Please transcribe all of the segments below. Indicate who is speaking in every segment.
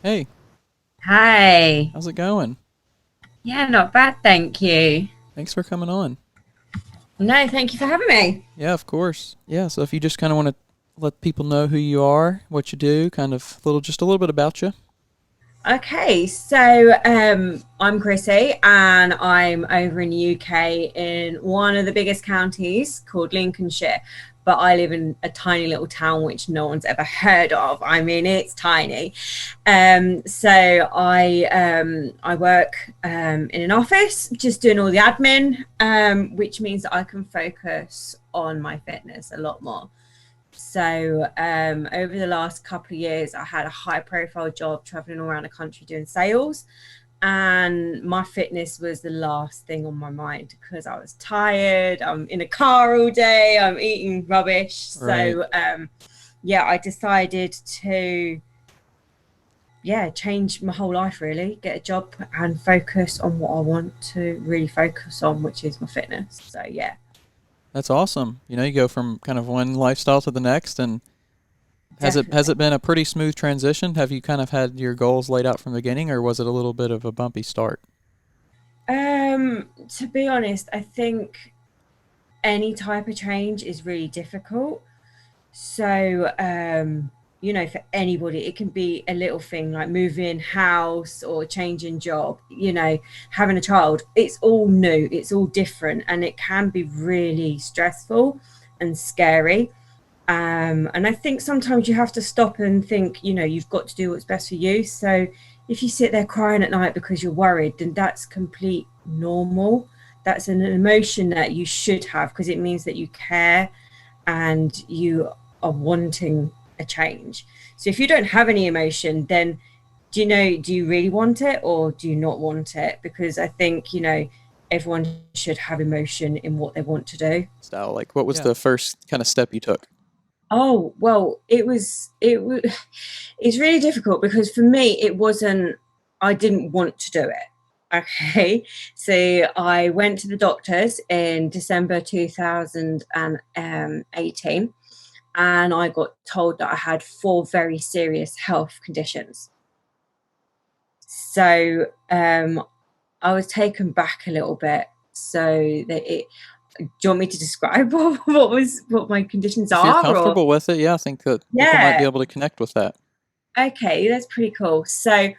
Speaker 1: Hey,
Speaker 2: Hi.
Speaker 1: how's it going?
Speaker 2: Yeah, not bad, thank you.
Speaker 1: Thanks for coming on.
Speaker 2: No, thank you for having me.
Speaker 1: Yeah, of course. Yeah, so if you just kind of want to let people know who you are, what you do, kind of just a little bit about you.
Speaker 2: Okay, so I'm Chrissy and I'm over in the UK in one of the biggest counties called Lincolnshire, but I live in a tiny little town which no one's ever heard of. I mean, it's tiny. So I work in an office, just doing all the admin, which means that I can focus on my fitness a lot more. So over the last couple of years, I had a high profile job traveling all around the country doing sales. And my fitness was the last thing on my mind because I was tired. I'm in a car all day. I'm eating rubbish.
Speaker 1: Right.
Speaker 2: Yeah, I decided to change my whole life really, get a job and focus on what I want to really focus on, which is my fitness. So yeah,
Speaker 1: That's awesome. You go from kind of one lifestyle to the next, and has it
Speaker 2: definitely.
Speaker 1: been a pretty smooth transition? Have you kind of had your goals laid out from the beginning, or was it a little bit of a bumpy start?
Speaker 2: To be honest, I think any type of change is really difficult. So, for anybody, it can be a little thing like moving house or changing job, having a child. It's all new, it's all different, and it can be really stressful and scary. And I think sometimes you have to stop and think, you've got to do what's best for you. So if you sit there crying at night because you're worried, then that's complete normal. That's an emotion that you should have because it means that you care and you are wanting a change. So if you don't have any emotion, then do you really want it or do you not want it? Because I think, everyone should have emotion in what they want to do.
Speaker 1: Style, like what was
Speaker 2: Yeah.
Speaker 1: the first kind of step you took?
Speaker 2: Oh, well, it's really difficult because for me it wasn't, I didn't want to do it. Okay. So I went to the doctors in December 2018 and I got told that I had four very serious health conditions. So I was taken back a little bit. So that it do you want me to describe what my conditions
Speaker 1: If you're
Speaker 2: are or
Speaker 1: comfortable with it, yeah, I think that people might be
Speaker 2: yeah.
Speaker 1: able to connect with that.
Speaker 2: Okay, that's pretty cool. So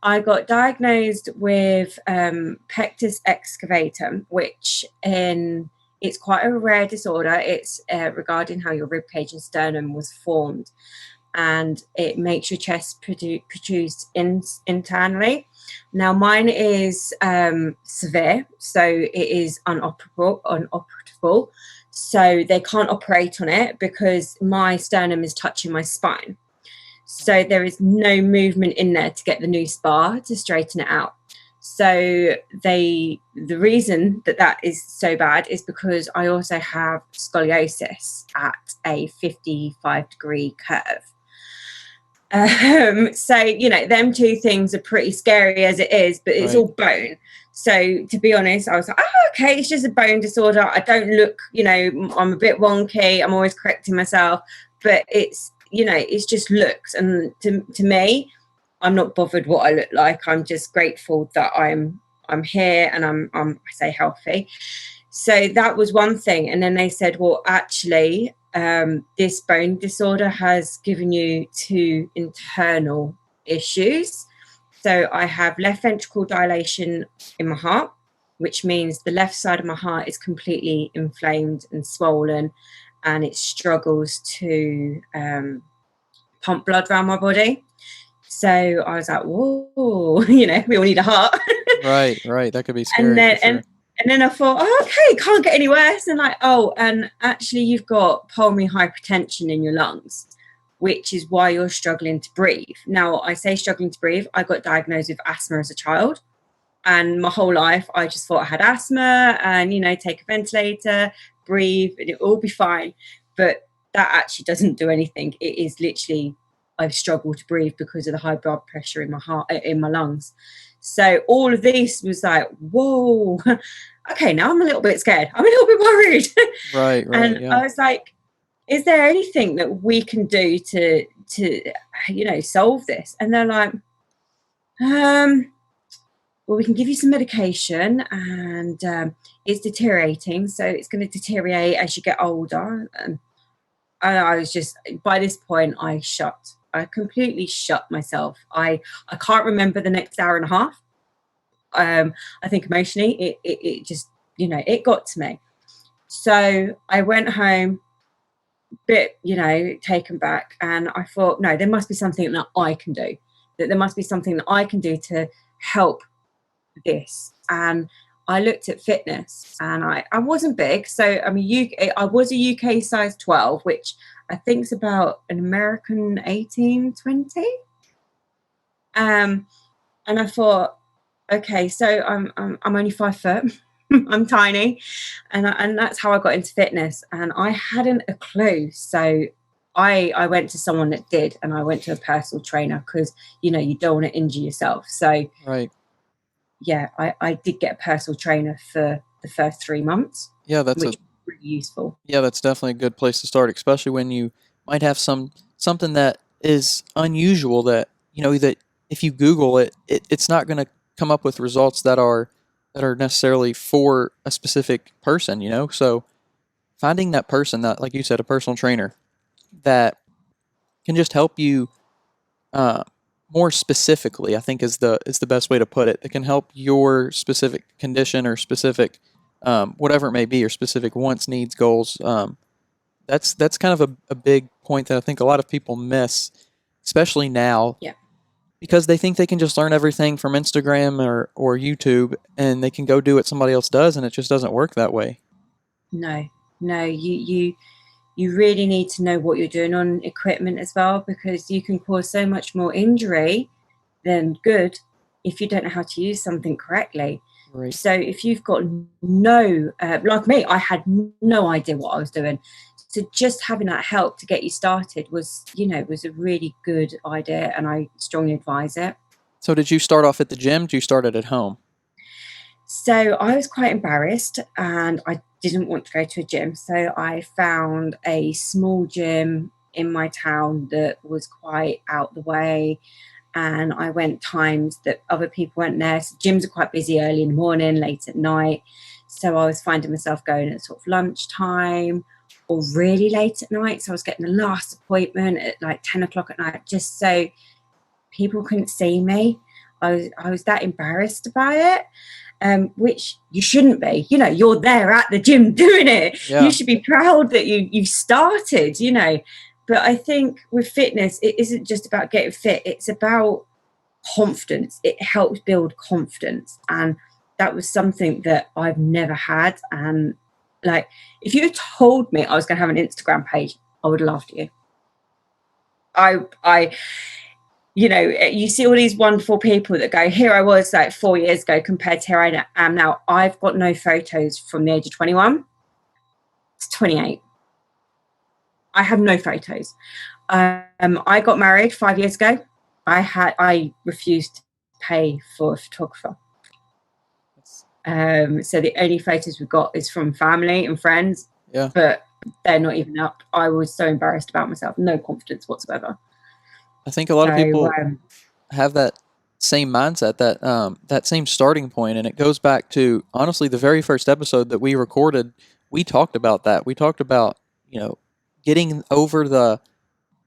Speaker 2: I got diagnosed with pectus excavatum, which it's quite a rare disorder. It's regarding how your rib cage and sternum was formed, and it makes your chest protrude internally. Now, mine is severe, so it is unoperable. So they can't operate on it because my sternum is touching my spine. So there is no movement in there to get the new spar to straighten it out. So the reason that that is so bad is because I also have scoliosis at a 55-degree curve. So them two things are pretty scary as it is, but it's
Speaker 1: Right.
Speaker 2: all bone. So to be honest, I was like, oh, okay, it's just a bone disorder. I don't look, I'm a bit wonky. I'm always correcting myself, but it's just looks. And to me, I'm not bothered what I look like. I'm just grateful that I'm here and I say healthy. So that was one thing. And then they said, well, actually, this bone disorder has given you two internal issues. So I have left ventricle dilation in my heart, which means the left side of my heart is completely inflamed and swollen, and it struggles to pump blood around my body. So I was like, whoa, we all need a heart.
Speaker 1: Right, right. That could be
Speaker 2: and
Speaker 1: scary for
Speaker 2: then
Speaker 1: sure.
Speaker 2: and then I thought, oh, okay, can't get any worse. And like, oh, and actually you've got pulmonary hypertension in your lungs, which is why you're struggling to breathe. Now, I say struggling to breathe, I got diagnosed with asthma as a child. And my whole life, I just thought I had asthma and, take a ventilator, breathe, and it'll all be fine. But that actually doesn't do anything. It is literally, I've struggled to breathe because of the high blood pressure in my heart, in my lungs. So all of this was like, whoa, okay, now I'm a little bit scared. I'm a little bit worried.
Speaker 1: Right, right.
Speaker 2: And
Speaker 1: Yeah.
Speaker 2: I was like, is there anything that we can do to solve this? And they're like, Um, well, we can give you some medication, and it's deteriorating, so it's going to deteriorate as you get older. And I was just, by this point, I completely shut myself. I can't remember the next hour and a half. I think emotionally, it just, it got to me. So I went home, bit, taken back, and I thought, no, there must be something that I can do. That there must be something that I can do to help this. And I looked at fitness, and I wasn't big. So, I mean, I was a UK size 12, which I think is about an American 18, 20. And I thought, okay, so I'm only 5 foot. I'm tiny, and that's how I got into fitness. And I hadn't a clue. So I went to someone that did, and I went to a personal trainer because you don't want to injure yourself. So
Speaker 1: Right.
Speaker 2: yeah, I did get a personal trainer for the first 3 months,
Speaker 1: Yeah,
Speaker 2: which was really useful.
Speaker 1: yeah, that's definitely a good place to start, especially when you might have something that is unusual that that if you Google it, it's not going to come up with results that are necessarily for a specific person. So finding that person that, like you said, a personal trainer that can just help you uh, more specifically, I think is the best way to put it. It can help your specific condition or specific whatever it may be, or specific wants, needs, goals. That's kind of a big point that I think a lot of people miss, especially now,
Speaker 2: Yeah.
Speaker 1: because they think they can just learn everything from Instagram or YouTube, and they can go do what somebody else does, and it just doesn't work that way.
Speaker 2: No, no, you really need to know what you're doing on equipment as well, because you can cause so much more injury than good if you don't know how to use something correctly.
Speaker 1: Right.
Speaker 2: So if you've got no, like me, I had no idea what I was doing. So just having that help to get you started was a really good idea, and I strongly advise it.
Speaker 1: So did you start off at the gym? Did you start it at home?
Speaker 2: So I was quite embarrassed, and I didn't want to go to a gym. So I found a small gym in my town that was quite out the way. And I went times that other people went there. So gyms are quite busy early in the morning, late at night. So I was finding myself going at sort of lunchtime or really late at night. So I was getting the last appointment at like 10 o'clock at night, just so people couldn't see me. I was that embarrassed about it, which you shouldn't be. You're there at the gym doing it.
Speaker 1: Yeah.
Speaker 2: You should be proud that you started. But I think with fitness, it isn't just about getting fit. It's about confidence. It helps build confidence, and that was something that I've never had. And like, if you told me I was going to have an Instagram page, I would have laughed at you. I you see all these wonderful people that go, here I was like 4 years ago compared to here I am now. I've got no photos from the age of 21 to 28. I have no photos. I got married 5 years ago. I refused to pay for a photographer. So the only photos we've got is from family and friends.
Speaker 1: Yeah.
Speaker 2: But they're not even up. I was so embarrassed about myself. No confidence whatsoever.
Speaker 1: I think a lot of people have that same mindset, that same starting point, and it goes back to, honestly, the very first episode that we recorded. We talked about that. We talked about getting over the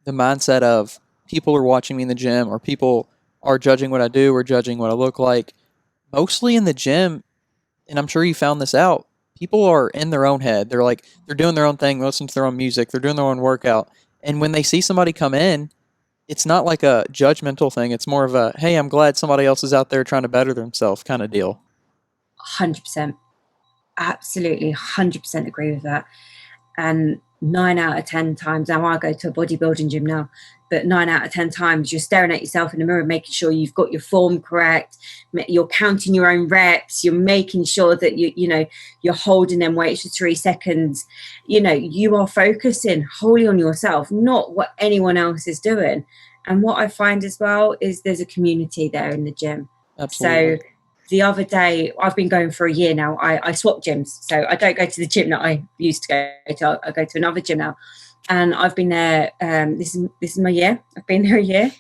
Speaker 1: mindset of people are watching me in the gym, or people are judging what I do or judging what I look like. Mostly in the gym, and I'm sure you found this out, people are in their own head. They're doing their own thing, listening to their own music, they're doing their own workout, and when they see somebody come in, it's not like a judgmental thing. It's more of a, hey, I'm glad somebody else is out there trying to better themselves kind of deal.
Speaker 2: 100%. Absolutely, 100% agree with that. And 9 out of 10 times, now I go to a bodybuilding gym now, but 9 out of 10 times you're staring at yourself in the mirror, making sure you've got your form correct. You're counting your own reps. You're making sure that you're holding them weights for 3 seconds. You are focusing wholly on yourself, not what anyone else is doing. And what I find as well is there's a community there in the gym.
Speaker 1: Absolutely.
Speaker 2: So the other day, I've been going for a year now. I swapped gyms. So I don't go to the gym that I used to go to. I go to another gym now. And I've been there, this is my year. I've been there a year.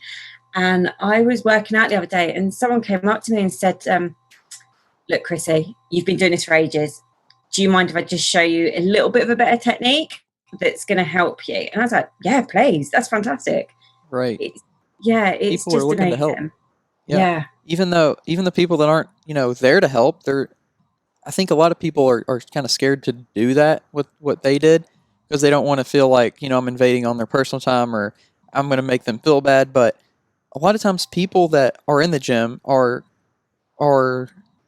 Speaker 2: And I was working out the other day, and someone came up to me and said, look, Chrissy, you've been doing this for ages. Do you mind if I just show you a little bit of a better technique that's going to help you? And I was like, yeah, please. That's fantastic.
Speaker 1: Right.
Speaker 2: It's
Speaker 1: People are
Speaker 2: just
Speaker 1: looking to help.
Speaker 2: amazing.
Speaker 1: Yeah.
Speaker 2: Yeah.
Speaker 1: Even the people that aren't, there to help, I think a lot of people are kind of scared to do that with what they did because they don't want to feel like, I'm invading on their personal time or I'm going to make them feel bad. But a lot of times people that are in the gym are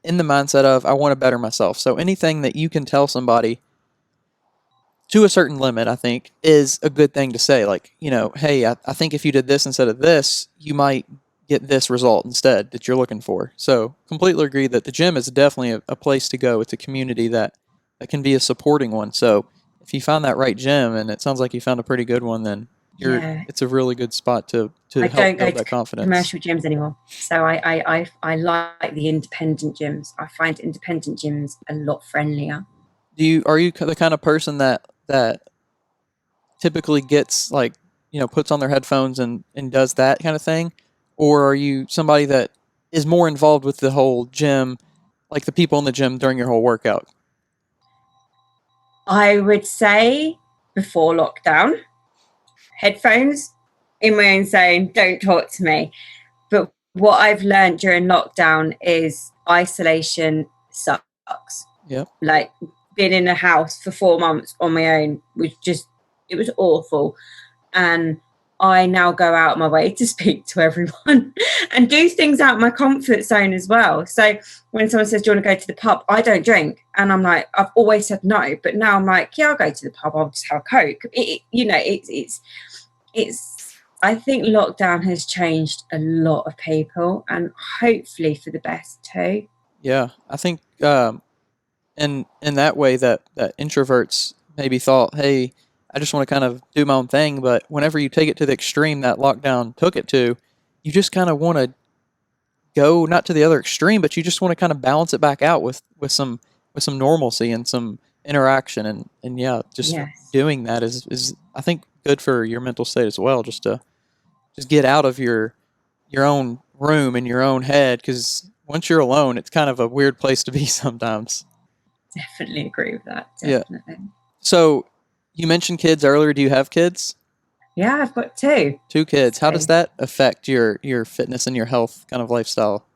Speaker 1: in the mindset of, I want to better myself. So anything that you can tell somebody to a certain limit, I think, is a good thing to say. Like, hey, I think if you did this instead of this, you might get this result instead that you're looking for. So completely agree that the gym is definitely a place to go. It's a community that can be a supporting one. So if you found that right gym, and it sounds like you found a pretty good one, then it's a really good spot to
Speaker 2: I
Speaker 1: help
Speaker 2: don't go
Speaker 1: build
Speaker 2: to
Speaker 1: that confidence.
Speaker 2: commercial gyms anymore. So I like the independent gyms. I find independent gyms a lot friendlier.
Speaker 1: Are you the kind of person that typically gets like, puts on their headphones and does that kind of thing? Or are you somebody that is more involved with the whole gym, like the people in the gym during your whole workout?
Speaker 2: I would say before lockdown, headphones in my own zone, don't talk to me. But what I've learned during lockdown is isolation sucks.
Speaker 1: Yep.
Speaker 2: Like being in a house for 4 months on my own it was awful. And I now go out my way to speak to everyone and do things out of my comfort zone as well. So when someone says, do you want to go to the pub? I don't drink. And I'm like, I've always said no, but now I'm like, yeah, I'll go to the pub. I'll just have a Coke. I think lockdown has changed a lot of people and hopefully for the best too.
Speaker 1: Yeah. I think, in that way that introverts maybe thought, hey, I just want to kind of do my own thing. But whenever you take it to the extreme that lockdown took it to, you just kind of want to go not to the other extreme, but you just want to kind of balance it back out with some normalcy and some interaction. And yeah, just
Speaker 2: Yes.
Speaker 1: doing that is I think good for your mental state as well. Just get out of your own room and your own head, because once you're alone, it's kind of a weird place to be sometimes.
Speaker 2: Definitely agree with that.
Speaker 1: Yeah.
Speaker 2: Definitely.
Speaker 1: So you mentioned kids earlier. Do you have kids?
Speaker 2: Yeah, I've got two.
Speaker 1: Two kids. How does that affect your fitness and your health kind of lifestyle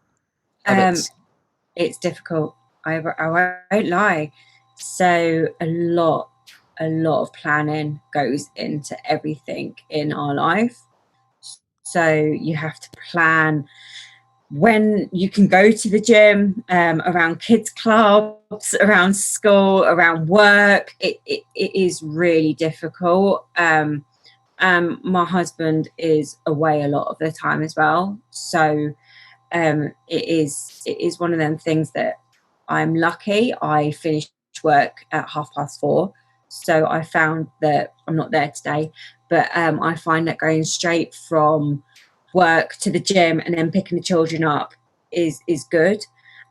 Speaker 1: habits?
Speaker 2: It's difficult. I won't lie. So a lot of planning goes into everything in our life. So you have to plan when you can go to the gym, around kids clubs, around school, around work. It is really difficult. My husband is away a lot of the time as well. So it is one of them things that I'm lucky. I finished work at 4:30. So I found that I'm not there today, but I find that going straight from work to the gym and then picking the children up is good.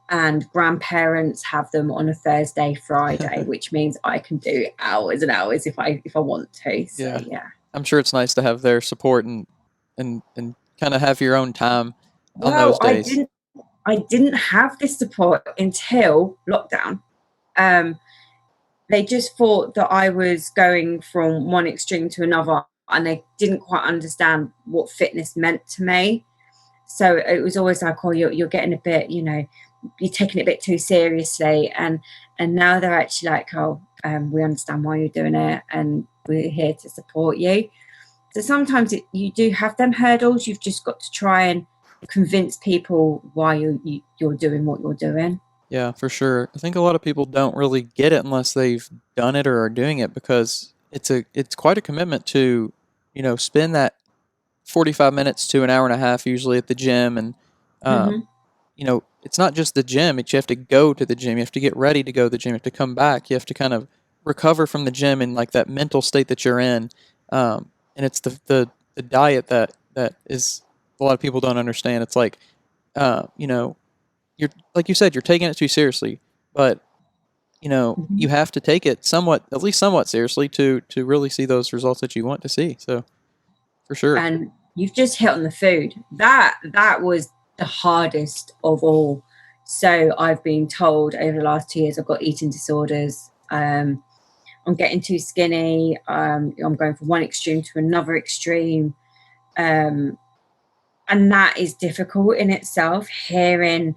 Speaker 2: And grandparents have them on a Thursday, Friday, which means I can do hours and hours if I want to. So yeah.
Speaker 1: I'm sure it's nice to have their support and kind of have your own time on those
Speaker 2: Well,
Speaker 1: days.
Speaker 2: I didn't have this support until lockdown. Um, they just thought that I was going from one extreme to another, and they didn't quite understand what fitness meant to me. So it was always like, oh, you're getting a bit, you're taking it a bit too seriously. And now they're actually like, oh, we understand why you're doing it, and we're here to support you. So sometimes you do have them hurdles. You've just got to try and convince people why you're doing what you're doing.
Speaker 1: Yeah, for sure. I think a lot of people don't really get it unless they've done it or are doing it, because it's quite a commitment to, spend that 45 minutes to an hour and a half usually at the gym. And
Speaker 2: Mm-hmm.
Speaker 1: it's not just the gym. You have to go to the gym. You have to get ready to go to the gym. You have to come back. You have to kind of recover from the gym and like that mental state that you're in. And it's the diet that is, a lot of people don't understand. It's like, you're, like you said, you're taking it too seriously, but
Speaker 2: Mm-hmm.
Speaker 1: you have to take it at least somewhat seriously to really see those results that you want to see. So for sure.
Speaker 2: And you've just hit on the food. That was the hardest of all. So I've been told over the last 2 years I've got eating disorders. I'm getting too skinny. I'm going from one extreme to another extreme. And that is difficult in itself, hearing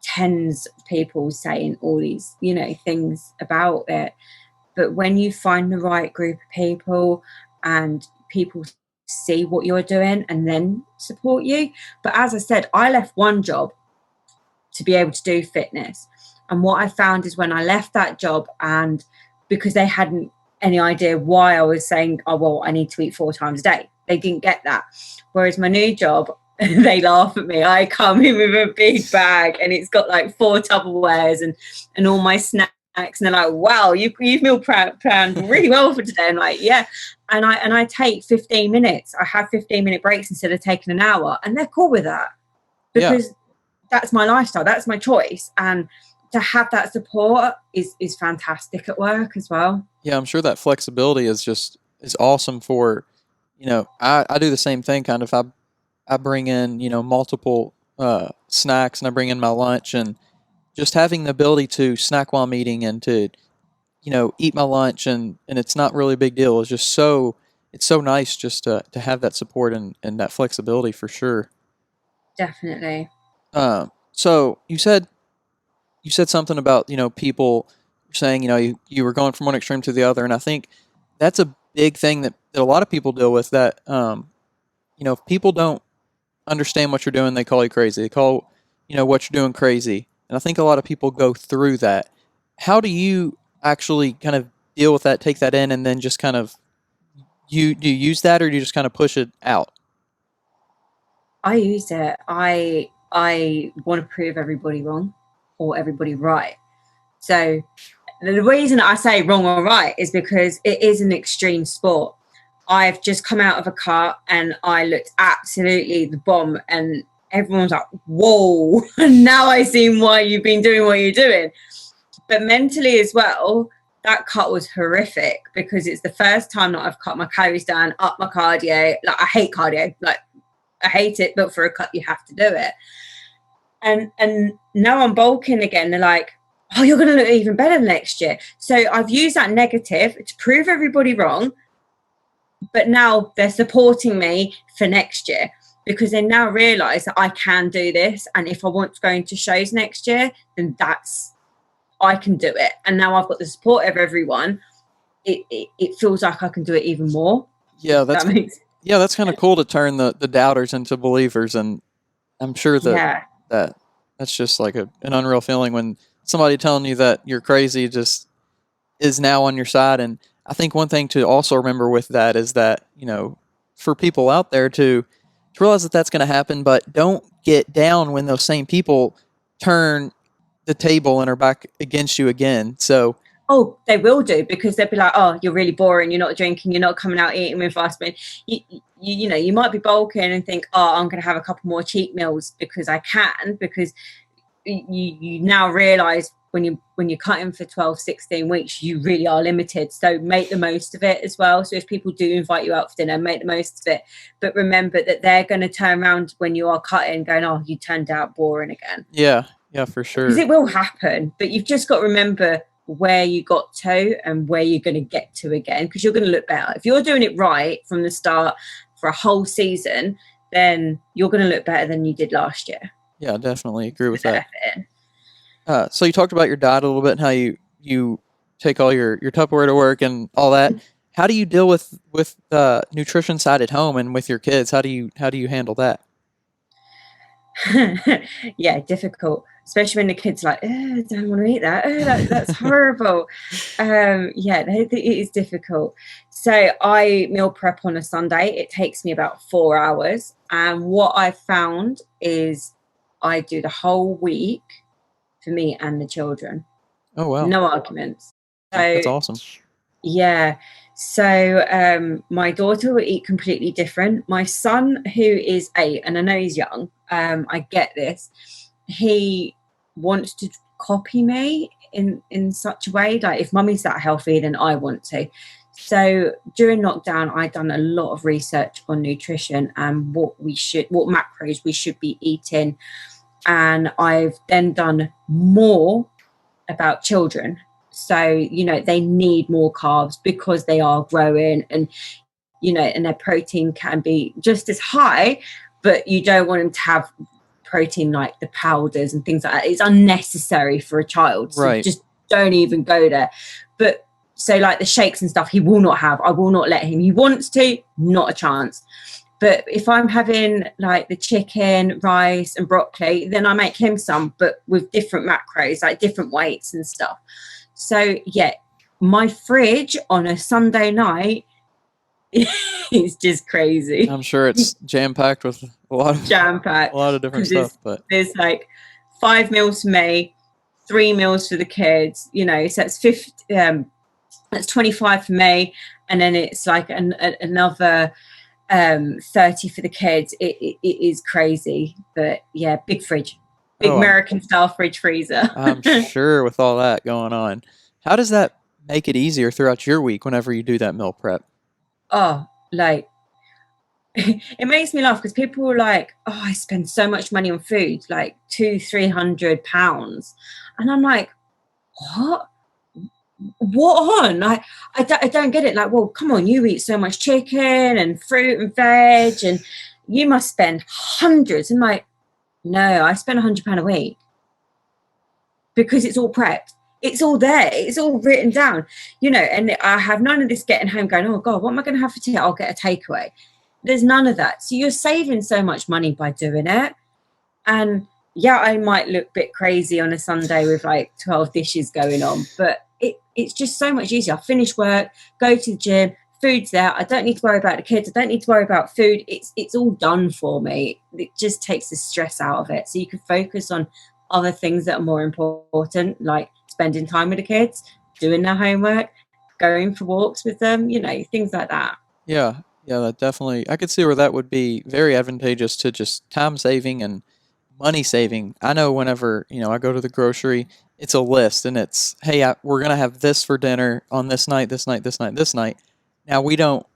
Speaker 2: tens of people saying all these, things about it. But when you find the right group of people and people see what you're doing and then support you. But as I said, I left one job to be able to do fitness. And what I found is when I left that job, and because they hadn't any idea why I was saying, oh, well, I need to eat 4 times a day. They didn't get that. Whereas my new job, they laugh at me. I come in with a big bag and it's got like 4 Tupperwares and all my snacks. And they're like, wow, you've meal planned really well for today. I'm like, yeah. And I take 15 minutes. I have 15-minute breaks instead of taking an hour. And they're cool with that because that's my lifestyle. That's my choice. And to have that support is fantastic at work as well.
Speaker 1: Yeah, I'm sure that flexibility is awesome for, I do the same thing kind of. I bring in, multiple snacks, and I bring in my lunch, and just having the ability to snack while I'm eating and to, eat my lunch and it's not really a big deal. It's so nice just to have that support and that flexibility for sure.
Speaker 2: Definitely.
Speaker 1: So you said something about, people saying, you were going from one extreme to the other. And I think that's a big thing that a lot of people deal with, that, if people don't understand what you're doing, they call you crazy. They call, what you're doing crazy. And I think a lot of people go through that. How do you actually kind of deal with that, take that in, and then just kind of, do you use that, or do you just kind of push it out?
Speaker 2: I use it. I want to prove everybody wrong or everybody right. So the reason I say wrong or right is because it is an extreme sport. I've just come out of a car and I looked absolutely the bomb, and everyone's like, whoa, now I see why you've been doing what you're doing. But mentally as well, that cut was horrific because it's the first time that I've cut my calories down, up my cardio. Like, I hate cardio. Like, I hate it, but for a cut, you have to do it. And now I'm bulking again. They're like, oh, you're going to look even better next year. So I've used that negative to prove everybody wrong. But now they're supporting me for next year because they now realise that I can do this. And if I want to go into shows next year, then I can do it. And now I've got the support of everyone. It feels like I can do it even more.
Speaker 1: Yeah, that's kind of cool to turn the doubters into believers. And I'm sure that's just like an unreal feeling when somebody telling you that you're crazy just is now on your side. And I think one thing to also remember with that is that, for people out there to realize that that's going to happen, but don't get down when those same people turn the table and are back against you again. So,
Speaker 2: oh, they will do, because they'll be like, oh, you're really boring. You're not drinking. You're not coming out eating with us. But you might be bulking and think, oh, I'm going to have a couple more cheat meals because I can, because you now realize when you're cutting for 12, 16 weeks, you really are limited. So make the most of it as well. So if people do invite you out for dinner, make the most of it. But remember that they're going to turn around when you are cutting going, oh, you turned out boring again.
Speaker 1: Yeah, for sure.
Speaker 2: Because it will happen. But you've just got to remember where you got to and where you're going to get to again, because you're going to look better. If you're doing it right from the start for a whole season, then you're going to look better than you did last year.
Speaker 1: Yeah, definitely agree with that. So you talked about your diet a little bit and how you take all your Tupperware to work and all that. How do you deal with the nutrition side at home and with your kids? How do you handle that?
Speaker 2: Yeah, difficult, especially when the kids are like, oh, I don't want to eat that. Oh, that's horrible. Yeah, it is difficult. So I meal prep on a Sunday. It takes me about 4 hours. And what I've found is I do the whole week for me and the children.
Speaker 1: Oh, wow.
Speaker 2: No arguments. So
Speaker 1: that's awesome.
Speaker 2: Yeah. So my daughter will eat completely different. My son, who is 8, and I know he's young, I get this, he wants to copy me in such a way, like if mummy's that healthy, then I want to. So during lockdown, I'd done a lot of research on nutrition and what macros we should be eating. And I've then done more about children. So, you know, they need more carbs because they are growing, and, you know, and their protein can be just as high, but you don't want them to have protein like the powders and things like that. It's unnecessary for a child. So
Speaker 1: Right.
Speaker 2: just don't even go there. But so like the shakes and stuff, he will not have. I will not let him. He wants to, not a chance. But if I'm having like the chicken, rice, and broccoli, then I make him some, but with different macros, like different weights and stuff. So yeah, my fridge on a Sunday night is just crazy.
Speaker 1: I'm sure it's jam packed with
Speaker 2: Jam
Speaker 1: a
Speaker 2: packed,
Speaker 1: lot of different
Speaker 2: because
Speaker 1: stuff, but
Speaker 2: there's like 5 meals for me, 3 meals for the kids. You know, so it's 50. That's 25 for me, and then it's like another 30 for the kids. It is crazy, but yeah, big fridge, big
Speaker 1: oh,
Speaker 2: American style fridge freezer.
Speaker 1: I'm sure with all that going on. How does that make it easier throughout your week whenever you do that meal prep?
Speaker 2: Oh, like it makes me laugh because people are like, "Oh, I spend so much money on food, like 200-300 pounds," and I'm like, "What? What on?" I don't get it. Like, well, come on, you eat so much chicken and fruit and veg, and you must spend hundreds. And like, no, I spend £100 a week because it's all prepped. It's all there. It's all written down, you know. And I have none of this getting home going, oh God, what am I going to have for tea? I'll get a takeaway. There's none of that. So you're saving so much money by doing it. And yeah, I might look a bit crazy on a Sunday with like 12 dishes going on, but it's just so much easier. I finish work, go to the gym, food's there. I don't need to worry about the kids. I don't need to worry about food. It's all done for me. It just takes the stress out of it. So you can focus on other things that are more important, like spending time with the kids, doing their homework, going for walks with them, you know, things like that.
Speaker 1: Yeah, yeah, that definitely. I could see where that would be very advantageous to just time saving and money saving. I know whenever I go to the grocery, it's a list and it's hey, we're gonna have this for dinner on this night, this night, this night, this night. Now we don't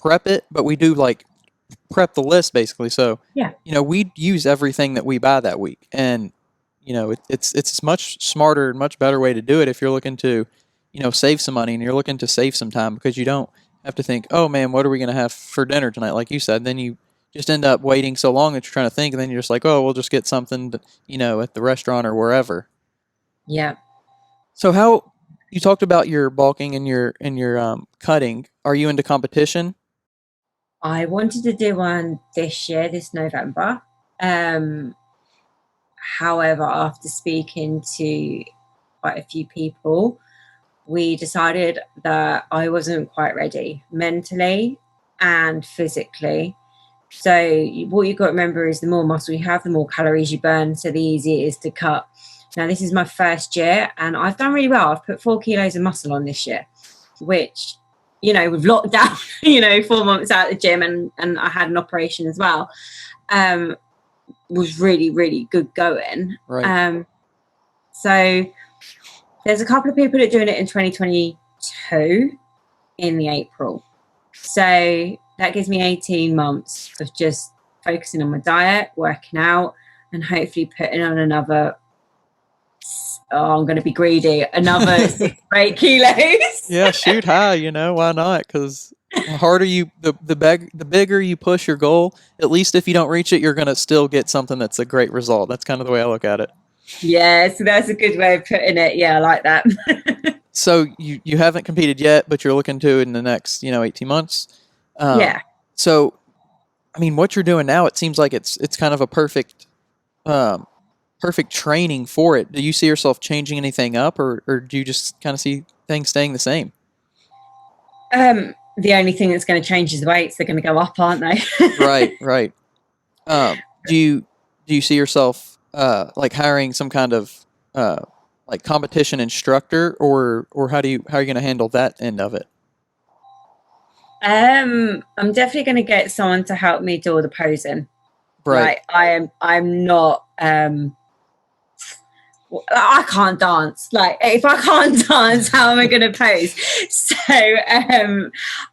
Speaker 1: prep it, but we do like prep the list basically. So
Speaker 2: Yeah.
Speaker 1: we use everything that we buy that week, and it's much smarter and much better way to do it if you're looking to save some money and you're looking to save some time because you don't have to think, oh man, what are we going to have for dinner tonight, like you said. Then you just end up waiting so long that you're trying to think, and then you're just like, oh, we'll just get something at the restaurant or wherever.
Speaker 2: Yeah.
Speaker 1: So how you talked about your bulking and your cutting. Are you into competition?
Speaker 2: I wanted to do one this year, this November. Um, However, after speaking to quite a few people, we decided that I wasn't quite ready mentally and physically. So what you've got to remember is the more muscle you have, the more calories you burn, so the easier it is to cut. Now, this is my first year and I've done really well. I've put 4 kilos of muscle on this year, which, with lockdown, 4 months out of the gym, and I had an operation as well, was really, really good going.
Speaker 1: Right.
Speaker 2: So there's a couple of people that are doing it in 2022 in the April. So that gives me 18 months of just focusing on my diet, working out, and hopefully putting on another, I'm going to be greedy, another 6 or 8 kilos.
Speaker 1: Yeah, shoot high, why not? Because the harder the bigger you push your goal, at least if you don't reach it, you're going to still get something that's a great result. That's kind of the way I look at it.
Speaker 2: Yeah, so that's a good way of putting it. Yeah, I like that.
Speaker 1: So you haven't competed yet, but you're looking to in the next 18 months.
Speaker 2: Yeah.
Speaker 1: So, I mean, what you're doing now, it seems like it's kind of a um, perfect training for it. Do you see yourself changing anything up, or do you just kind of see things staying the same?
Speaker 2: The only thing that's going to change is the weights. They're going to go up, aren't they?
Speaker 1: Right, right. Do you see yourself like hiring some kind of like competition instructor, or how are you going to handle that end of it?
Speaker 2: I'm definitely going to get someone to help me do all the posing.
Speaker 1: Right.
Speaker 2: Like I'm not I can't dance. Like, if I can't dance, how am I going to pose? So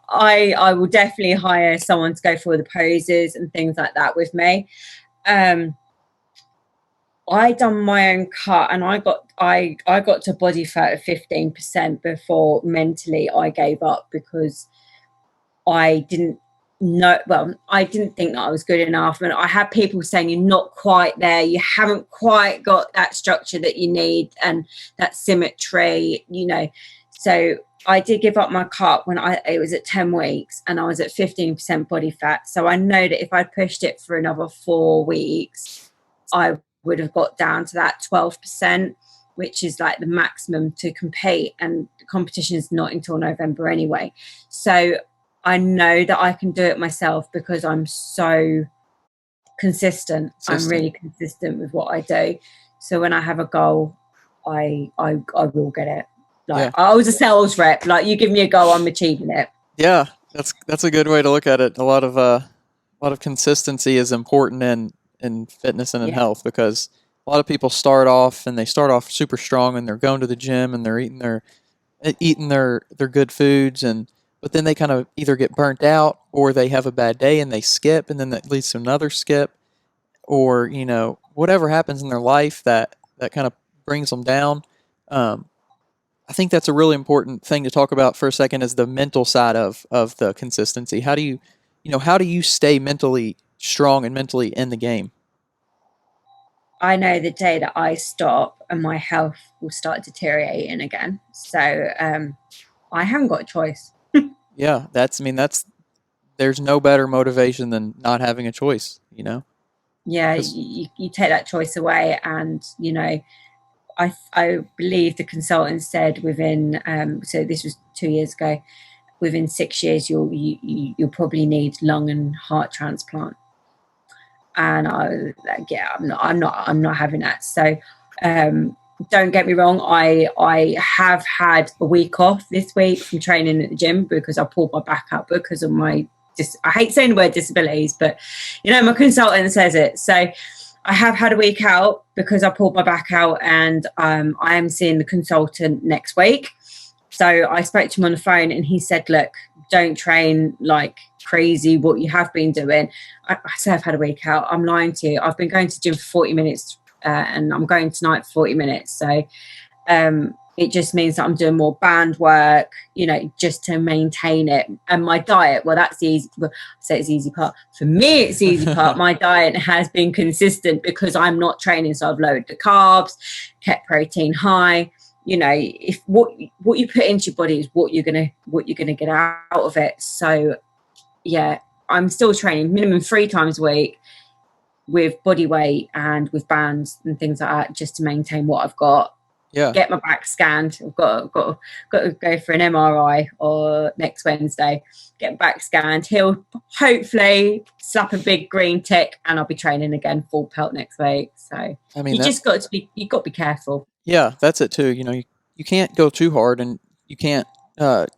Speaker 2: I will definitely hire someone to go through the poses and things like that with me. I done my own cut, and I got to body fat of 15% before mentally I gave up, because I didn't I didn't think that I was good enough. And I had people saying, you're not quite there, you haven't quite got that structure that you need and that symmetry, So I did give up my cut when it was at 10 weeks, and I was at 15% body fat. So I know that if I pushed it for another 4 weeks, I would have got down to that 12%, which is like the maximum to compete. And the competition is not until November anyway. So I know that I can do it myself because I'm so consistent. I'm really consistent with what I do. So when I have a goal, I will get it. Like, I was a sales rep. Like, you give me a goal, I'm achieving it.
Speaker 1: Yeah, that's a good way to look at it. A lot of consistency is important in fitness and in health, because a lot of people start off super strong, and they're going to the gym and they're eating their good foods, but then they kind of either get burnt out, or they have a bad day and they skip, and then that leads to another skip, or whatever happens in their life that kind of brings them down. I think that's a really important thing to talk about for a second, is the mental side of the consistency. How do you stay mentally strong and mentally in the game?
Speaker 2: I know the day that I stop and my health will start deteriorating again. So I haven't got a choice.
Speaker 1: Yeah, there's no better motivation than not having a choice,
Speaker 2: Yeah, you take that choice away, and I believe the consultant said within so this was 2 years ago, within 6 years you'll probably need lung and heart transplant. And I was like, yeah, I'm not having that. So don't get me wrong, I have had a week off this week from training at the gym because I pulled my back out because of my I hate saying the word disabilities, but my consultant says it. So I have had a week out because I pulled my back out, and I am seeing the consultant next week. So I spoke to him on the phone, and he said, look, don't train like crazy what you have been doing. I say I've had a week out. I'm lying to you. I've been going to the gym for 40 minutes and I'm going tonight for 40 minutes. So it just means that I'm doing more band work, just to maintain it. And my diet, well, that's the easy, I say it's the easy part. For me, it's the easy part. My diet has been consistent because I'm not training. So I've lowered the carbs, kept protein high. If what you put into your body is what you're gonna get out of it. So yeah, I'm still training minimum 3 times a week with body weight and with bands and things like that, just to maintain what I've got.
Speaker 1: Yeah.
Speaker 2: Get my back scanned. I've got to go for an MRI or next Wednesday. Get back scanned. He'll hopefully slap a big green tick, and I'll be training again full pelt next week. So you've got to be careful.
Speaker 1: Yeah, that's it too. You can't go too hard, and you can't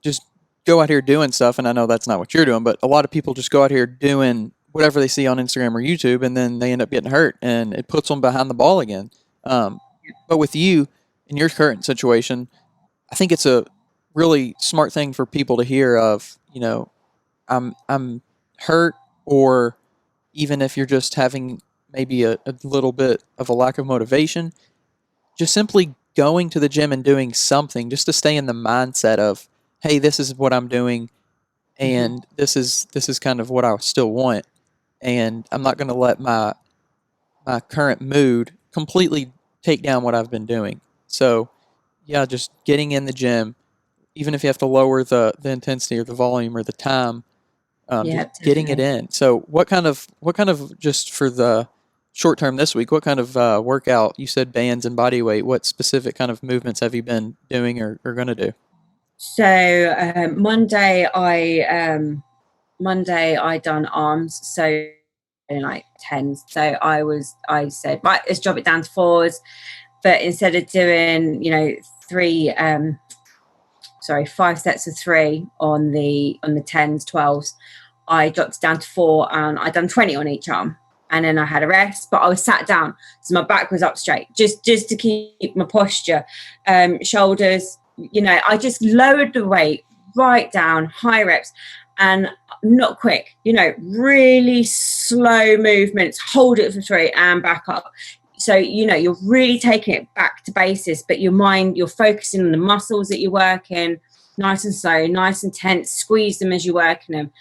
Speaker 1: just go out here doing stuff. And I know that's not what you're doing, but a lot of people just go out here doing whatever they see on Instagram or YouTube, and then they end up getting hurt, and it puts them behind the ball again. But with you, in your current situation, I think it's a really smart thing for people to hear of, I'm hurt, or even if you're just having maybe a little bit of a lack of motivation, just simply going to the gym and doing something just to stay in the mindset of, hey, this is what I'm doing, and this is kind of what I still want, and I'm not going to let my current mood completely take down what I've been doing. So, yeah, just getting in the gym, even if you have to lower the intensity or the volume or the time, just getting it in. So, what kind of just for the short term this week, what kind of workout? You said bands and body weight. What specific kind of movements have you been doing or going to do?
Speaker 2: So Monday I done arms, so like 10s. So I said, right, let's drop it down to 4s. But instead of doing, 5 sets of 3 on the 10s, 12s, I dropped it down to 4, and I done 20 on each arm. and then I had a rest, but I was sat down, so my back was up straight, just to keep my posture. Shoulders, I just lowered the weight right down, high reps, and not quick, really slow movements, hold it for 3 and back up. So, you're really taking it back to basis, but your mind, you're focusing on the muscles that you're working, nice and slow, nice and tense, squeeze them as you're working them.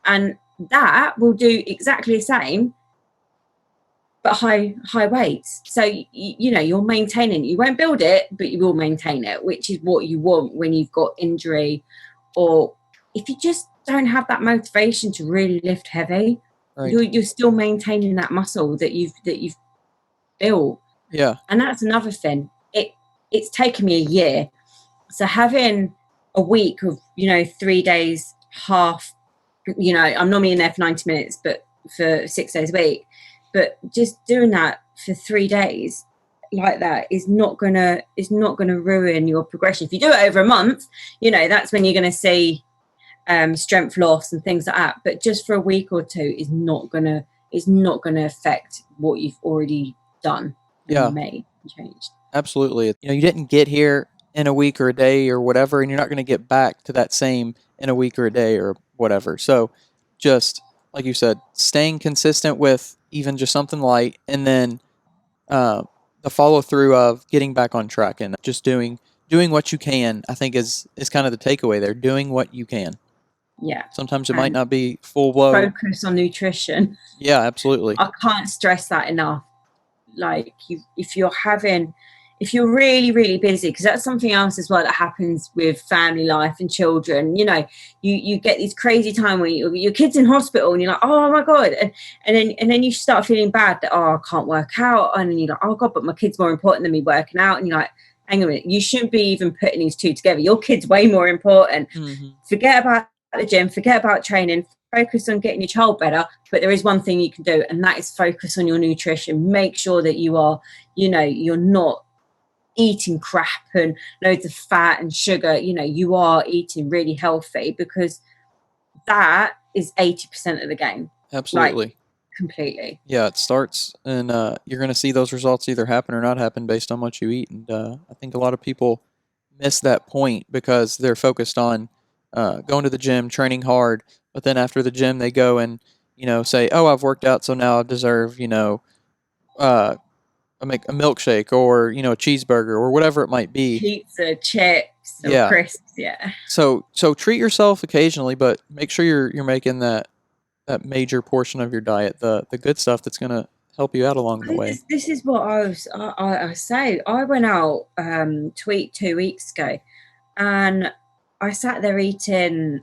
Speaker 2: And that will do exactly the same, but high weights. So, you're maintaining, you won't build it, but you will maintain it, which is what you want when you've got injury, or if you just don't have that motivation to really lift heavy,
Speaker 1: Right.
Speaker 2: you're still maintaining that muscle that you've built.
Speaker 1: Yeah.
Speaker 2: And that's another thing. It's taken me a year. So having a week of, 3 days, half, I'm normally in there for 90 minutes, but for 6 days a week. But just doing that for 3 days like that is not gonna ruin your progression. If you do it over a month, that's when you're gonna see strength loss and things like that. But just for a week or two is not gonna affect what you've already done and made and changed.
Speaker 1: Absolutely. You didn't get here in a week or a day or whatever, and you're not going to get back to that same in a week or a day or whatever. So just like you said, staying consistent with even just something light, and then the follow through of getting back on track and just doing what you can, I think is kind of the takeaway there. Doing what you can.
Speaker 2: Yeah.
Speaker 1: Sometimes it might not be full blow.
Speaker 2: Focus on nutrition.
Speaker 1: Yeah, absolutely.
Speaker 2: I can't stress that enough. Like if you're really, really busy, because that's something else as well that happens with family life and children. You get these crazy time when your kid's in hospital and you're like, oh my God. And then you start feeling bad that, oh, I can't work out. And then you're like, oh God, but my kid's more important than me working out. And you're like, hang on a minute, you shouldn't be even putting these two together. Your kid's way more important. Mm-hmm. Forget about the gym, forget about training, focus on getting your child better. But there is one thing you can do, and that is focus on your nutrition. Make sure that you are, you're not eating crap and loads of fat and sugar. You are eating really healthy, because that is 80% of the game.
Speaker 1: Absolutely.
Speaker 2: Like, completely.
Speaker 1: Yeah, it starts, and you're going to see those results either happen or not happen based on what you eat. And I think a lot of people miss that point because they're focused on going to the gym, training hard, but then after the gym they go and say, "Oh, I've worked out, so now I deserve make a milkshake or a cheeseburger or whatever it might be."
Speaker 2: Pizza, chips, or crisps. Yeah.
Speaker 1: So treat yourself occasionally, but make sure you're making that major portion of your diet the good stuff that's going to help you out along the way.
Speaker 2: This is what I say. I went out 2 weeks ago, and I sat there eating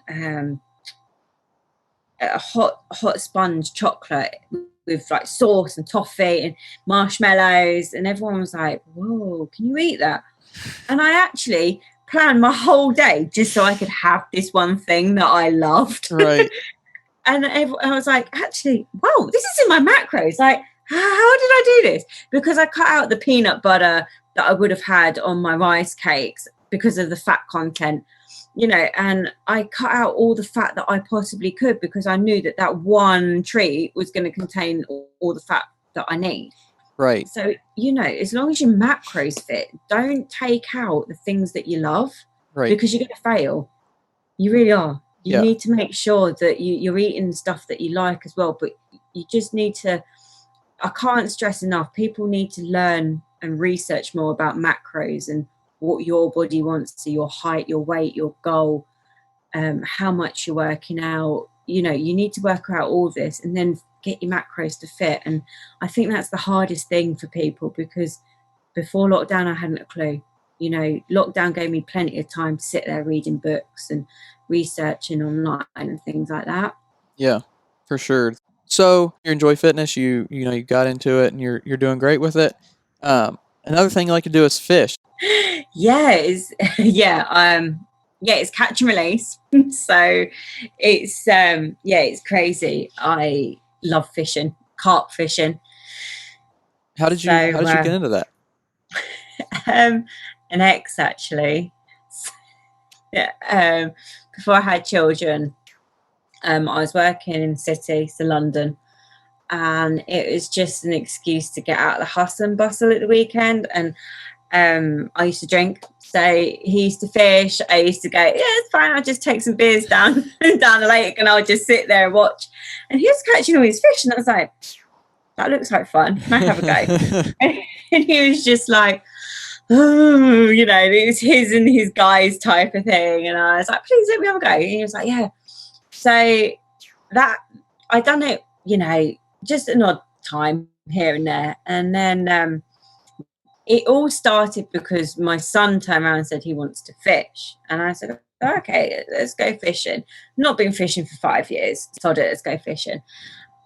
Speaker 2: a hot sponge chocolate with like sauce and toffee and marshmallows, and everyone was like, whoa, can you eat that? And I actually planned my whole day just so I could have this one thing that I loved.
Speaker 1: Right.
Speaker 2: And I was like, actually, whoa, this is in my macros. Like, how did I do this? Because I cut out the peanut butter that I would have had on my rice cakes because of the fat content, and I cut out all the fat that I possibly could, because I knew that one treat was going to contain all the fat that I need.
Speaker 1: Right.
Speaker 2: So, as long as your macros fit, don't take out the things that you love. Right. Because you're going to fail. You really are. You need to make sure that you're eating stuff that you like as well. But you just need to, I can't stress enough, people need to learn and research more about macros and what your body wants, so your height, your weight, your goal, how much you're working out. You need to work out all this and then get your macros to fit. And I think that's the hardest thing for people, because before lockdown, I hadn't a clue. Lockdown gave me plenty of time to sit there reading books and researching online and things like that.
Speaker 1: Yeah, for sure. So you enjoy fitness, you got into it and you're doing great with it. Another thing you like to do is fish.
Speaker 2: It's catch and release. So it's crazy. I love fishing, carp fishing.
Speaker 1: How did you get into that?
Speaker 2: An ex, actually. Before I had children, I was working in the city, so London, and it was just an excuse to get out of the hustle and bustle at the weekend. And I used to drink, so he used to fish. I used to go, yeah, it's fine, I'll just take some beers down the lake and I'll just sit there and watch. And he was catching all these fish, and I was like, that looks like fun, can I have a go? And he was just like, oh, you know, it was his and his guys type of thing. And I was like, please let me have a go. And he was like, yeah. So that, I done it, you know, just an odd time here and there. And then it all started because my son turned around and said he wants to fish. And I said, okay, let's go fishing. Not been fishing for 5 years. Told it, let's go fishing.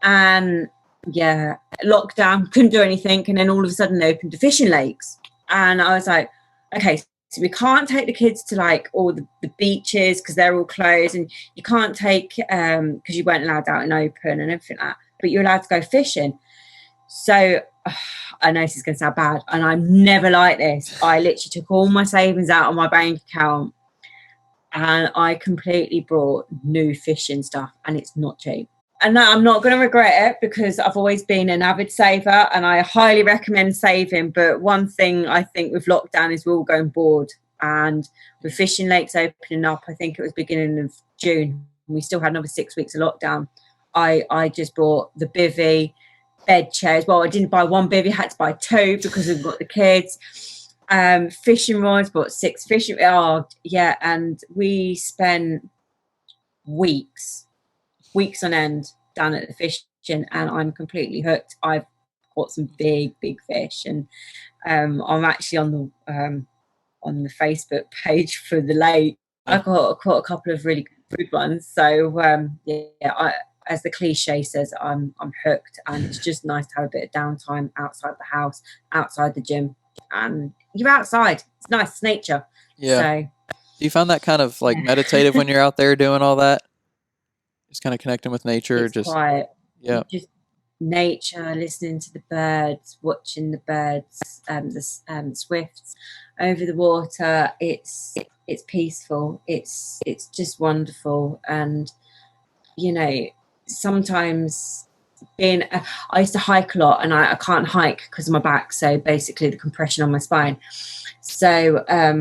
Speaker 2: And yeah, lockdown, couldn't do anything. And then all of a sudden they opened the fishing lakes. And I was like, okay, so we can't take the kids to like all the beaches because they're all closed. And you can't take, because you weren't allowed out in open and everything like that. But you're allowed to go fishing. So I know this is going to sound bad, and I'm never like this. I literally took all my savings out of my bank account and I completely bought new fishing stuff, and it's not cheap. And I'm not going to regret it because I've always been an avid saver and I highly recommend saving. But one thing I think with lockdown is we're all going bored, and with fishing lakes opening up, I think it was beginning of June, we still had another 6 weeks of lockdown. I just bought the bivvy, bed chairs. Well, I didn't buy one bivvy, I had to buy two because we've got the kids. Fishing rods, bought 6 fishing. Oh yeah, and we spent weeks on end down at the fishing, and I'm completely hooked. I've caught some big fish, and I'm actually on the Facebook page for the lake. I caught a couple of really good ones. So yeah, as the cliche says, I'm hooked, and it's just nice to have a bit of downtime outside the house, outside the gym, and you're outside. It's nice, it's nature.
Speaker 1: Yeah.
Speaker 2: So,
Speaker 1: do you find that kind of like meditative when you're out there doing all that? Just kind of connecting with nature.
Speaker 2: It's
Speaker 1: just
Speaker 2: quiet.
Speaker 1: Yeah.
Speaker 2: Just nature, listening to the birds, watching the birds, the swifts over the water. It's peaceful. It's just wonderful. And you know, sometimes I used to hike a lot, and I can't hike because of my back, so basically the compression on my spine. So I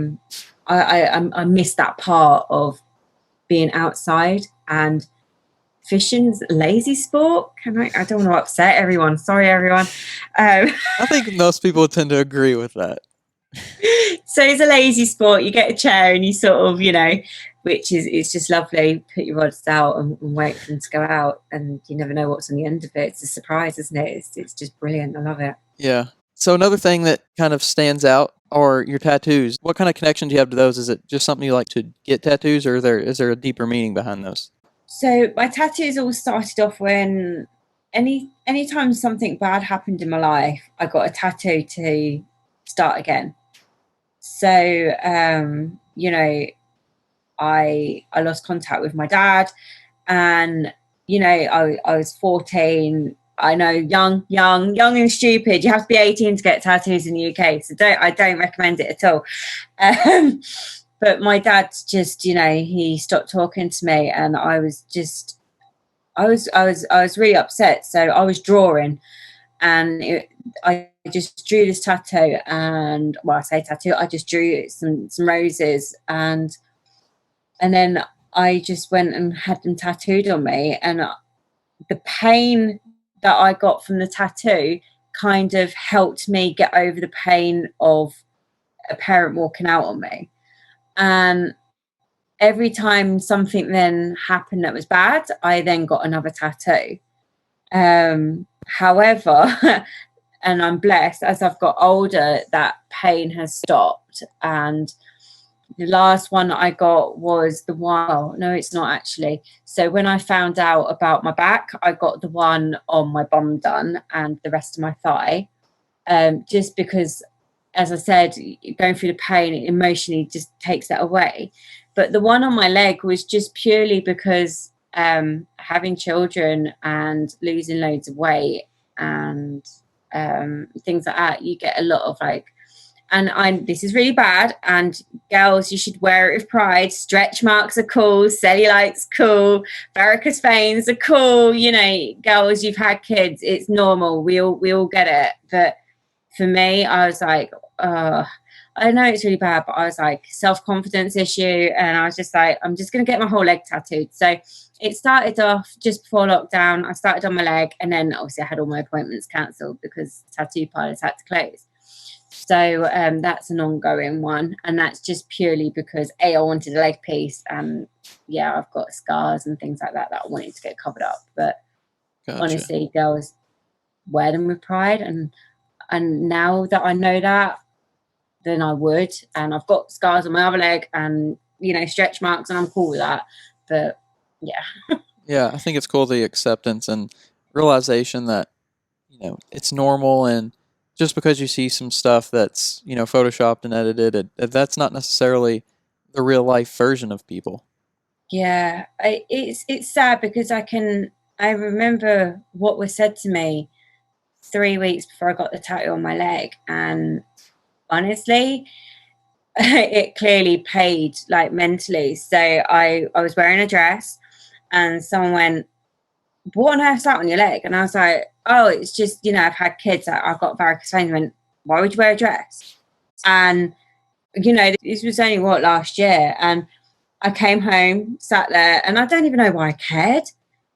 Speaker 2: miss that part of being outside. And fishing's lazy sport. I don't want to upset everyone. Sorry, everyone.
Speaker 1: I think most people tend to agree with that.
Speaker 2: So it's a lazy sport. You get a chair and you sort of, you know, it's just lovely. Put your rods out and wait for them to go out, and you never know what's on the end of it. It's a surprise, isn't it? It's just brilliant. I love it.
Speaker 1: Yeah. So another thing that kind of stands out are your tattoos. What kind of connection do you have to those? Is it just something you like to get tattoos, or is there a deeper meaning behind those?
Speaker 2: So my tattoos all started off when anytime something bad happened in my life, I got a tattoo to start again. So you know, I lost contact with my dad, and you know, I was 14. I know, young and stupid. You have to be 18 to get tattoos in the UK, so I don't recommend it at all. But my dad just, you know, he stopped talking to me, and I was really upset. So I was drawing, and I just drew this tattoo, and well, I say tattoo, I just drew some roses, and then I just went and had them tattooed on me, and the pain that I got from the tattoo kind of helped me get over the pain of a parent walking out on me. And every time something then happened that was bad, I then got another tattoo. However, and I'm blessed, as I've got older, that pain has stopped. And the last one I got was the one, oh, no, it's not actually. So when I found out about my back, I got the one on my bum done and the rest of my thigh, just because, as I said, going through the pain emotionally just takes that away. But the one on my leg was just purely because having children and losing loads of weight and things like that, you get a lot of like And this is really bad, and girls, you should wear it with pride. Stretch marks are cool, cellulite's cool, varicose veins are cool. You know, girls, you've had kids, it's normal, we all get it. But for me, I was like, I know it's really bad, but I was like, self-confidence issue, and I was just like, I'm just gonna get my whole leg tattooed. So it started off just before lockdown. I started on my leg, and then obviously I had all my appointments cancelled because tattoo parlours had to close. So that's an ongoing one, and that's just purely because I wanted a leg piece, and yeah, I've got scars and things like that I wanted to get covered up. But honestly, girls, wear them with pride, and now that I know that, then I would. And I've got scars on my other leg, and you know, stretch marks, and I'm cool with that. But yeah.
Speaker 1: Yeah, I think it's cool, the acceptance and realization that, you know, it's normal, and just because you see some stuff that's, you know, photoshopped and edited, that's not necessarily the real life version of people.
Speaker 2: Yeah, it's sad because I remember what was said to me 3 weeks before I got the tattoo on my leg, and honestly, it clearly paid, like, mentally. So I was wearing a dress, and someone went, "What on earth's that on your leg?" And I was like, "Oh, it's just, you know, I've had kids. I've got varicose veins." Went, "Why would you wear a dress?" And you know, this was only last year, and I came home, sat there, and I don't even know why I cared,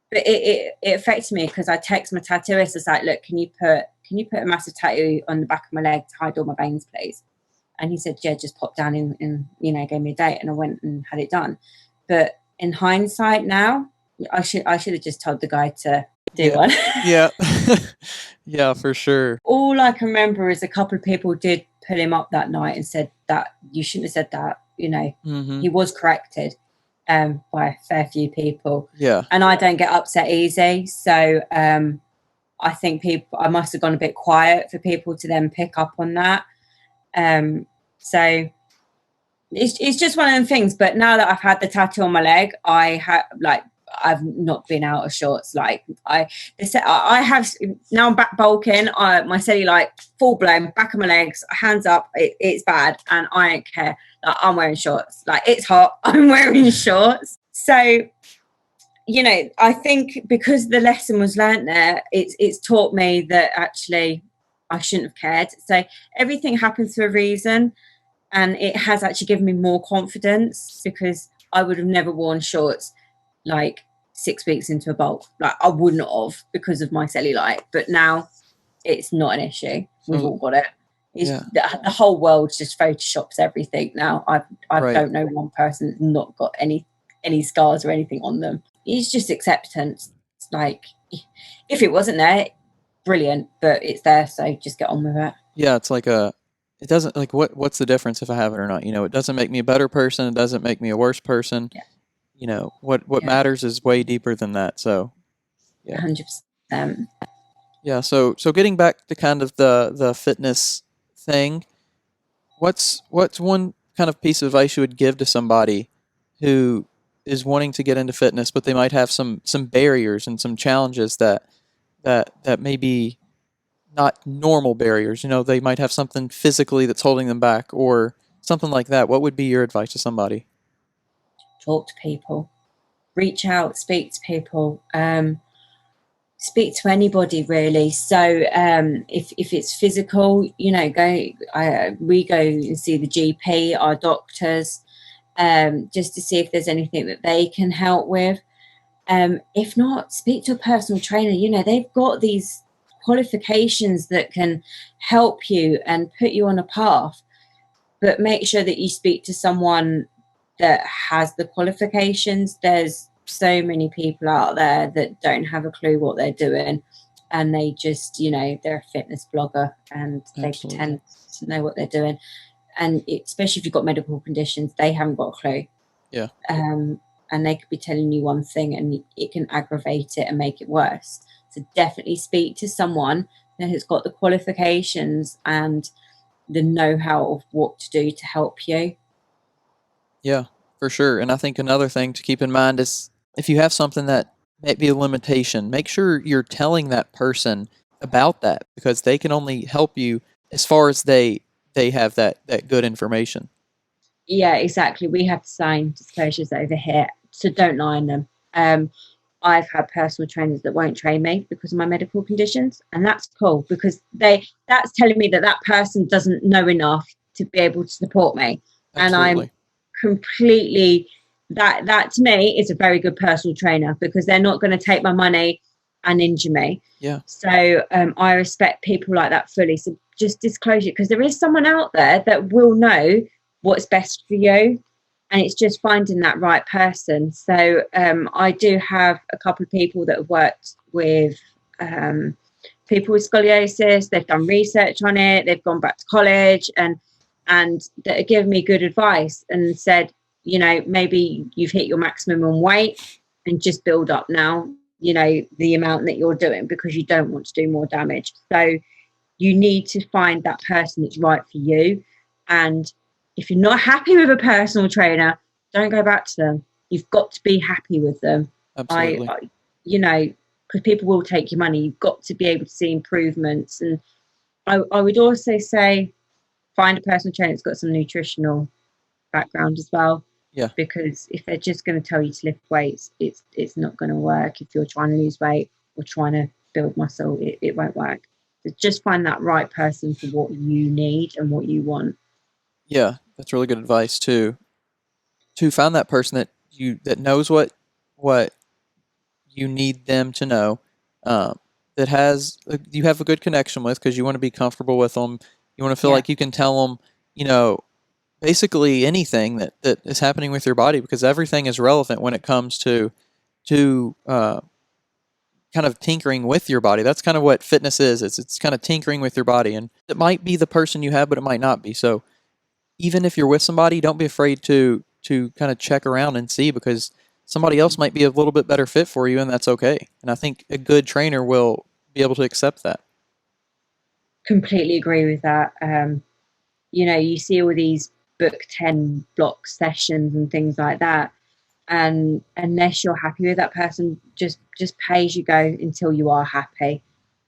Speaker 2: but it affected me because I texted my tattooist. I was like, "Look, can you put a massive tattoo on the back of my leg to hide all my veins, please?" And he said, "Yeah, just pop down and you know, gave me a date," and I went and had it done. But in hindsight now, I should have just told the guy to do one.
Speaker 1: Yeah. Yeah, for sure.
Speaker 2: All I can remember is a couple of people did pull him up that night and said that you shouldn't have said that. You know, he was corrected by a fair few people.
Speaker 1: Yeah.
Speaker 2: And I don't get upset easy. So I think I must have gone a bit quiet for people to then pick up on that. So it's just one of them things. But now that I've had the tattoo on my leg, I've not been out of shorts. Like I have now. I'm back bulking. My cellulite full blown, back of my legs, hands up. It's bad, and I don't care. Like, I'm wearing shorts. Like, it's hot, I'm wearing shorts. So, you know, I think because the lesson was learnt there, it's taught me that actually I shouldn't have cared. So everything happens for a reason, and it has actually given me more confidence, because I would have never worn shorts like 6 weeks into a bulk. Like, I wouldn't have, because of my cellulite. But now it's not an issue. We've all got it. The whole world just photoshops everything now. I
Speaker 1: Right.
Speaker 2: don't know one person that's not got any scars or anything on them. It's just acceptance. It's like, if it wasn't there, brilliant, but it's there, so just get on with it.
Speaker 1: Yeah, it's like it doesn't, like, what's the difference if I have it or not? You know, it doesn't make me a better person. It doesn't make me a worse person.
Speaker 2: Yeah.
Speaker 1: You know, what matters is way deeper than that. So, yeah.
Speaker 2: 100%.
Speaker 1: Yeah. So getting back to kind of the fitness thing, what's one kind of piece of advice you would give to somebody who is wanting to get into fitness, but they might have some barriers and some challenges that may be not normal barriers? You know, they might have something physically that's holding them back, or something like that. What would be your advice to somebody?
Speaker 2: Talk to people, reach out, speak to people, speak to anybody really. So if it's physical, you know, we go and see the GP, our doctors, just to see if there's anything that they can help with. If not, speak to a personal trainer. You know, they've got these qualifications that can help you and put you on a path, but make sure that you speak to someone that has the qualifications. There's so many people out there that don't have a clue what they're doing, and they just, you know, they're a fitness blogger and they pretend to know what they're doing. And especially if you've got medical conditions, they haven't got a clue.
Speaker 1: Yeah.
Speaker 2: And they could be telling you one thing, and it can aggravate it and make it worse. So definitely speak to someone that has got the qualifications and the know-how of what to do to help you.
Speaker 1: Yeah, for sure. And I think another thing to keep in mind is, if you have something that might be a limitation, make sure you're telling that person about that, because they can only help you as far as they they have that good information.
Speaker 2: Yeah, exactly. We have to sign disclosures over here, so don't lie on them. I've had personal trainers that won't train me because of my medical conditions, and that's cool because that's telling me that that person doesn't know enough to be able to support me, and I'm
Speaker 1: Absolutely.
Speaker 2: completely that to me is a very good personal trainer because they're not going to take my money and injure me.
Speaker 1: Yeah.
Speaker 2: So I respect people like that fully. So just disclose it because there is someone out there that will know what's best for you, and it's just finding that right person. So I do have a couple of people that have worked with people with scoliosis. They've done research on it. They've gone back to college and that have given me good advice and said, you know, maybe you've hit your maximum weight and just build up now, you know, the amount that you're doing because you don't want to do more damage. So you need to find that person that's right for you. And if you're not happy with a personal trainer, don't go back to them. You've got to be happy with them.
Speaker 1: Absolutely.
Speaker 2: You know, because people will take your money. You've got to be able to see improvements. And I would also say find a personal trainer that's got some nutritional background as well.
Speaker 1: Yeah.
Speaker 2: Because if they're just going to tell you to lift weights, it's not going to work. If you're trying to lose weight or trying to build muscle, it won't work. So just find that right person for what you need and what you want.
Speaker 1: Yeah, that's really good advice too. To find that person that knows what you need them to know, that has you have a good connection with because you want to be comfortable with them. You want to feel
Speaker 2: Yeah,
Speaker 1: like you can tell them, you know, basically anything that is happening with your body because everything is relevant when it comes to kind of tinkering with your body. That's kind of what fitness is. It's kind of tinkering with your body, and it might be the person you have, but it might not be. So even if you're with somebody, don't be afraid to kind of check around and see because somebody else might be a little bit better fit for you, and that's okay. And I think a good trainer will be able to accept that.
Speaker 2: completely agree with that. You know, you see all these book 10 block sessions and things like that. And unless you're happy with that person, just pay as you go until you are happy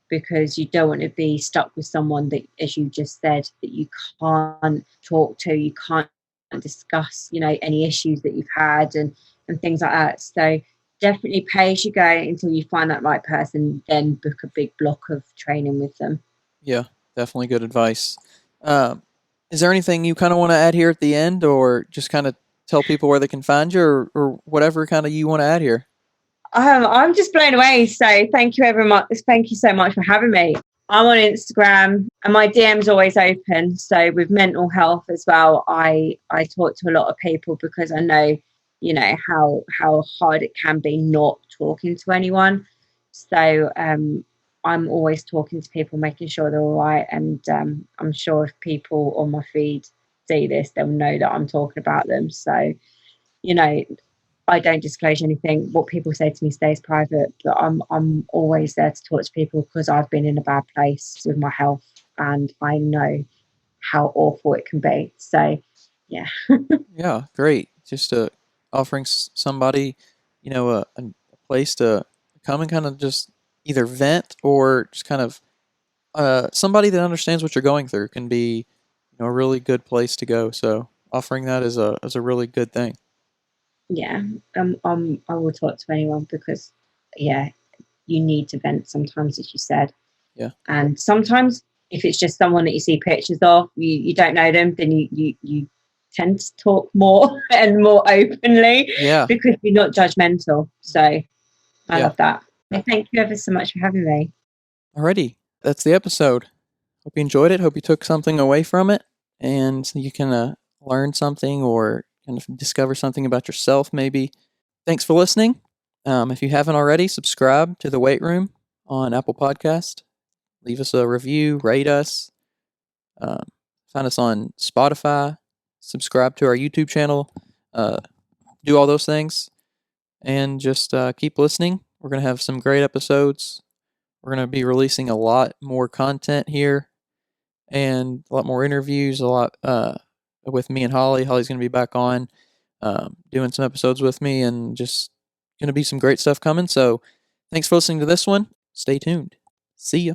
Speaker 2: because you don't want to be stuck with someone that, as you just said, that you can't talk to, you can't discuss, you know, any issues that you've had and things like that. So definitely pay as you go until you find that right person, then book a big block of training with them.
Speaker 1: Yeah, definitely good advice. Um, is there anything you kind of want to add here at the end, or just kind of tell people where they can find you, or whatever kind of you want to add here?
Speaker 2: I'm just blown away. So thank you very much. Thank you so much for having me. I'm on Instagram and my DM's always open. So with mental health as well, I talk to a lot of people because I know, you know, how hard it can be not talking to anyone. So I'm always talking to people, making sure they're all right. And I'm sure if people on my feed see this, they'll know that I'm talking about them. So, you know, I don't disclose anything. What people say to me stays private, but I'm always there to talk to people because I've been in a bad place with my health and I know how awful it can be. So yeah.
Speaker 1: Yeah, great. Just offering somebody, a place to come and kind of just either vent or just kind of somebody that understands what you're going through can be, a really good place to go. So offering that is a really good thing.
Speaker 2: Yeah. I will talk to anyone because yeah, you need to vent sometimes, as you said.
Speaker 1: Yeah.
Speaker 2: And sometimes if it's just someone that you see pictures of, you don't know them, then you tend to talk more and more openly
Speaker 1: Yeah.
Speaker 2: because you're not judgmental. So I
Speaker 1: Yeah.
Speaker 2: love that. Well, thank you ever so much for having me.
Speaker 1: Alrighty. That's the episode. Hope you enjoyed it. Hope you took something away from it and you can learn something or kind of discover something about yourself, maybe. Thanks for listening. If you haven't already, subscribe to The Weight Room on Apple Podcast. Leave us a review, rate us, um, find us on Spotify, subscribe to our YouTube channel, uh, do all those things, and just keep listening. We're going to have some great episodes. We're going to be releasing a lot more content here and a lot more interviews, a lot with me and Holly. Holly's going to be back on doing some episodes with me and just going to be some great stuff coming. So thanks for listening to this one. Stay tuned. See ya.